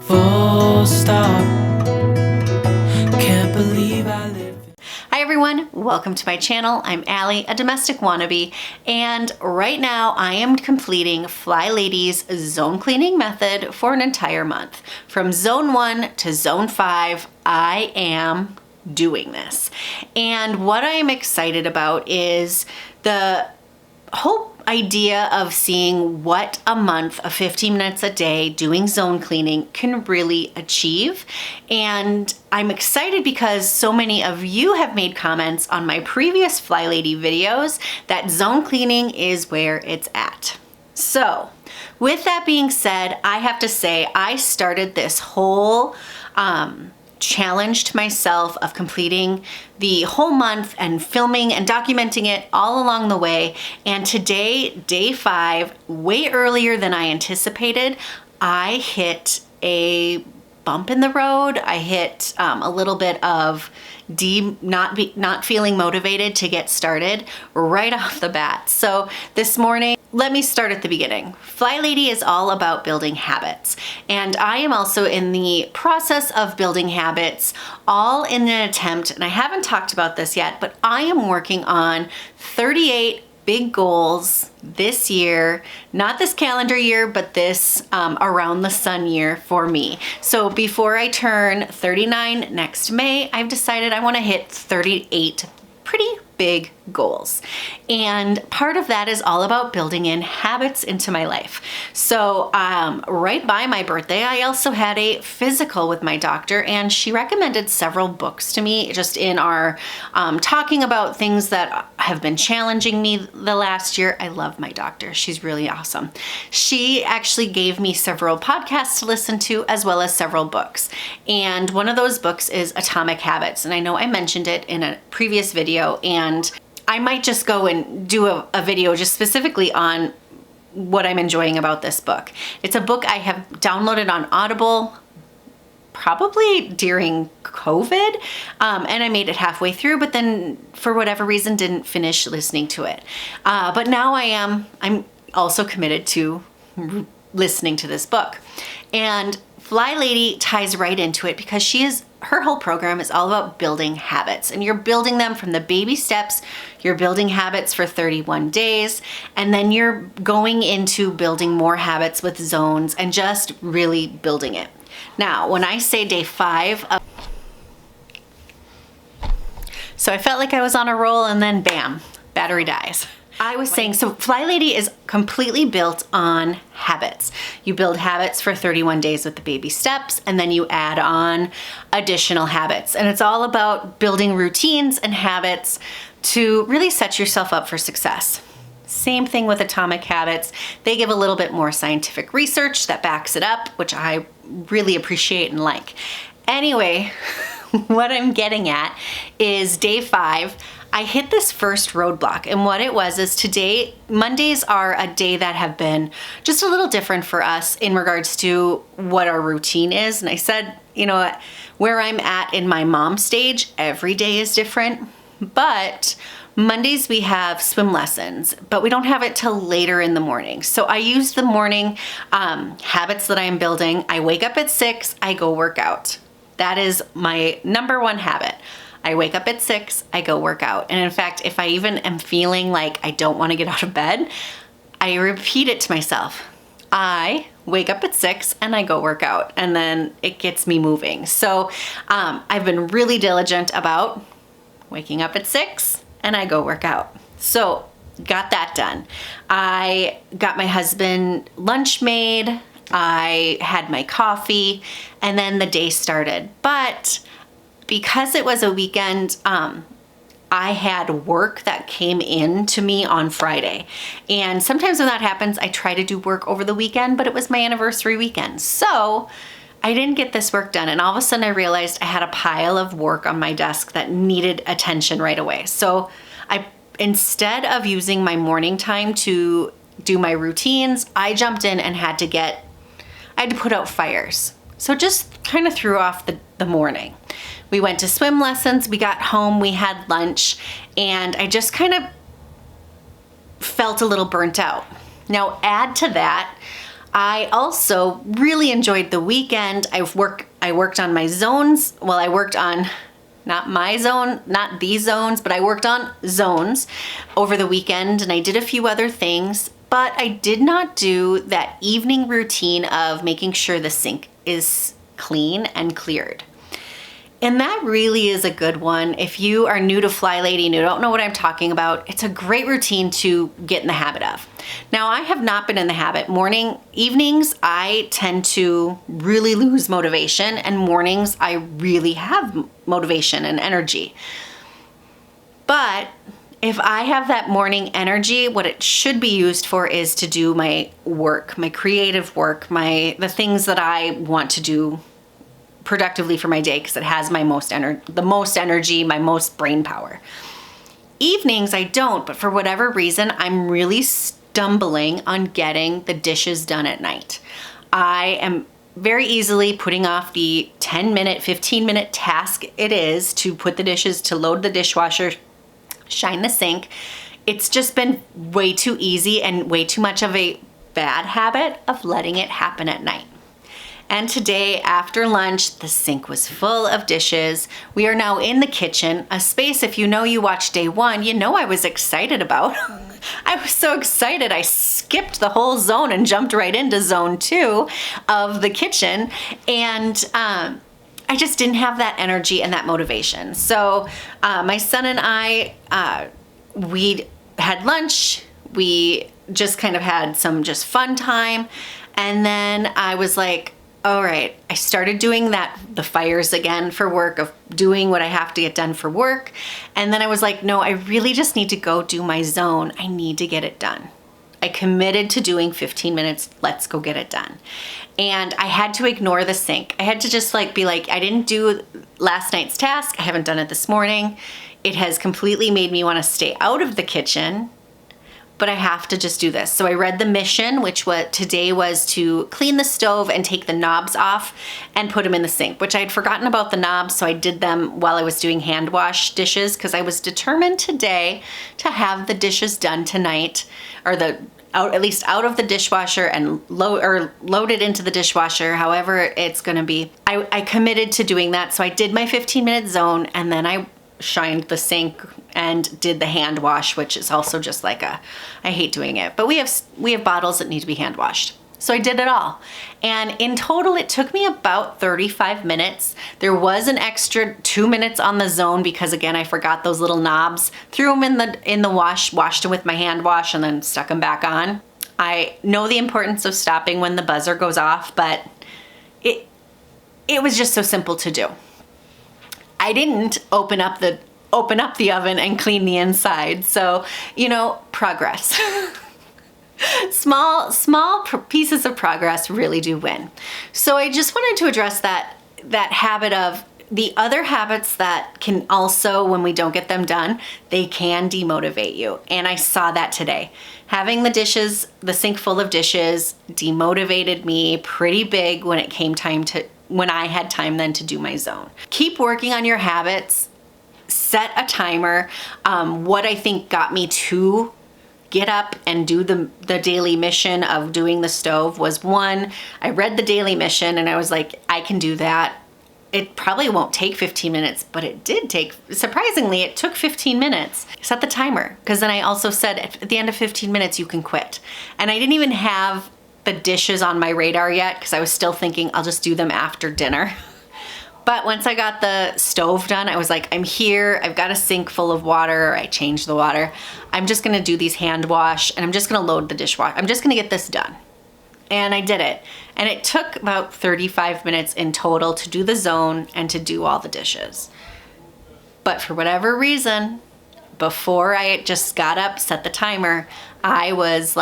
Full stop. Can't believe I live. Hi everyone, welcome to my channel. I'm Allie, a domestic wannabe, and right now I am completing FlyLady's zone cleaning method for an entire month. From zone 1 to zone 5, I am doing this. And what I am excited about is the whole idea of seeing what a month of 15 minutes a day doing zone cleaning can really achieve. And I'm excited because so many of you have made comments on my previous FlyLady videos that zone cleaning is where it's at. So with that being said, I have to say I started this whole challenged myself of completing the whole month and filming and documenting it all along the way. And today, day 5, way earlier than I anticipated, I hit a bump in the road. I hit a little bit of not feeling motivated to get started right off the bat. So this morning, let me start at the beginning. FlyLady is all about building habits, and I am also in the process of building habits, all in an attempt, and I haven't talked about this yet, but I am working on 38 big goals this year, not this calendar year, but this around the sun year for me. So before I turn 39 next May, I've decided I want to hit 38 pretty big goals. And part of that is all about building in habits into my life. So right by my birthday, I also had a physical with my doctor, and she recommended several books to me just in our talking about things that have been challenging me the last year. I love my doctor. She's really awesome. She actually gave me several podcasts to listen to as well as several books. And one of those books is Atomic Habits. And I know I mentioned it in a previous video, and I might just go and do a video just specifically on what I'm enjoying about this book. It's a book I have downloaded on Audible probably during COVID, and I made it halfway through, but then for whatever reason didn't finish listening to it. But now I'm also committed to listening to this book. And FlyLady ties right into it because her whole program is all about building habits, and you're building them from the baby steps. You're building habits for 31 days, and then you're going into building more habits with zones and just really building it. Now, when I say day 5, so I felt like I was on a roll, and then bam, battery dies. I was saying, so FlyLady is completely built on habits. You build habits for 31 days with the baby steps, and then you add on additional habits. And it's all about building routines and habits to really set yourself up for success. Same thing with Atomic Habits. They give a little bit more scientific research that backs it up, which I really appreciate and like. Anyway, what I'm getting at is day 5, I hit this first roadblock, and what it was is today, Mondays are a day that have been just a little different for us in regards to what our routine is. And I said, you know what, where I'm at in my mom stage, every day is different, but Mondays we have swim lessons, but we don't have it till later in the morning. So I use the morning habits that I'm building. I wake up at 6, I go work out. That is my number one habit. I wake up at 6, I go work out. And in fact, if I even am feeling like I don't want to get out of bed, I repeat it to myself. I wake up at 6 and I go work out, and then it gets me moving. So I've been really diligent about waking up at 6 and I go work out. So got that done. I got my husband lunch made. I had my coffee, and then the day started. But because it was a weekend, I had work that came in to me on Friday. And sometimes when that happens, I try to do work over the weekend, but it was my anniversary weekend. So I didn't get this work done. And all of a sudden I realized I had a pile of work on my desk that needed attention right away. So instead of using my morning time to do my routines, I jumped in and had to put out fires. So just kind of threw off the morning. We went to swim lessons, we got home, we had lunch, and I just kind of felt a little burnt out. Now add to that, I also really enjoyed the weekend. I worked on my zones. Well, I worked on not my zone, not these zones, but I worked on zones over the weekend, and I did a few other things, but I did not do that evening routine of making sure the sink is clean and cleared. And that really is a good one. If you are new to FlyLady and you don't know what I'm talking about, it's a great routine to get in the habit of. Now, I have not been in the habit. Evenings, I tend to really lose motivation, and mornings, I really have motivation and energy. But if I have that morning energy, what it should be used for is to do my work, my creative work, the things that I want to do productively for my day, because it has the most energy, my most brain power. Evenings I don't, but for whatever reason, I'm really stumbling on getting the dishes done at night. I am very easily putting off the 10-minute, 15-minute task it is to put the dishes, to load the dishwasher, shine the sink. It's just been way too easy and way too much of a bad habit of letting it happen at night. And today, after lunch, the sink was full of dishes. We are now in the kitchen, a space, if you watched day one, you know I was excited about. I was so excited, I skipped the whole zone and jumped right into zone 2 of the kitchen. And I just didn't have that energy and that motivation. So my son and I, we had lunch. We just kind of had some just fun time. And then I was like, all right, I started doing the fires again for work, of doing what I have to get done for work. And then I was like, no, I really just need to go do my zone. I need to get it done. I committed to doing 15 minutes. Let's go get it done. And I had to ignore the sink. I had to just be like, I didn't do last night's task. I haven't done it this morning. It has completely made me want to stay out of the kitchen, but I have to just do this. So I read the mission, which today was to clean the stove and take the knobs off and put them in the sink, which I had forgotten about the knobs, so I did them while I was doing hand wash dishes, because I was determined today to have the dishes done tonight, or at least out of the dishwasher and loaded into the dishwasher, however it's gonna be. I committed to doing that, so I did my 15-minute zone, and then I shined the sink and did the hand wash, which is also just I hate doing it, but we have bottles that need to be hand washed. So I did it all. And in total, it took me about 35 minutes. There was an extra 2 minutes on the zone because, again, I forgot those little knobs, threw them in the wash, washed them with my hand wash, and then stuck them back on. I know the importance of stopping when the buzzer goes off, but it was just so simple to do. I didn't open up the oven and clean the inside. So, progress. Small pieces of progress really do win. So I just wanted to address that habit of the other habits that can also, when we don't get them done, they can demotivate you. And I saw that today. Having the sink full of dishes demotivated me pretty big when it came when I had time then to do my zone. Keep working on your habits. Set a timer. What I think got me to get up and do the daily mission of doing the stove was, one, I read the daily mission and I was like, I can do that. It probably won't take 15 minutes, but it did surprisingly, it took 15 minutes. Set the timer, because then I also said at the end of 15 minutes, you can quit. And I didn't even have the dishes on my radar yet, because I was still thinking I'll just do them after dinner. But once I got the stove done, I was like, I'm here, I've got a sink full of water, I changed the water. I'm just gonna do these hand wash, and I'm just gonna load the dishwasher. I'm just gonna get this done. And I did it. And it took about 35 minutes in total to do the zone and to do all the dishes. But for whatever reason, before I just got up, set the timer, I was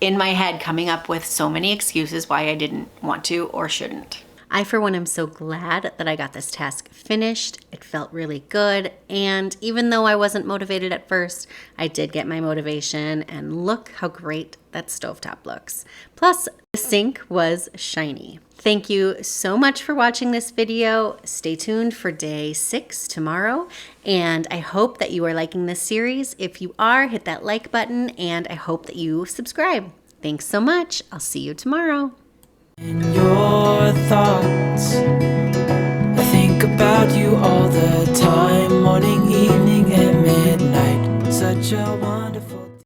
in my head coming up with so many excuses why I didn't want to or shouldn't. I, for one, am so glad that I got this task finished. It felt really good. And even though I wasn't motivated at first, I did get my motivation, and look how great that stovetop looks. Plus, the sink was shiny. Thank you so much for watching this video. Stay tuned for day 6 tomorrow. And I hope that you are liking this series. If you are, hit that like button, and I hope that you subscribe. Thanks so much. I'll see you tomorrow. In your thoughts, I think about you all the time, morning, evening, and midnight. Such a wonderful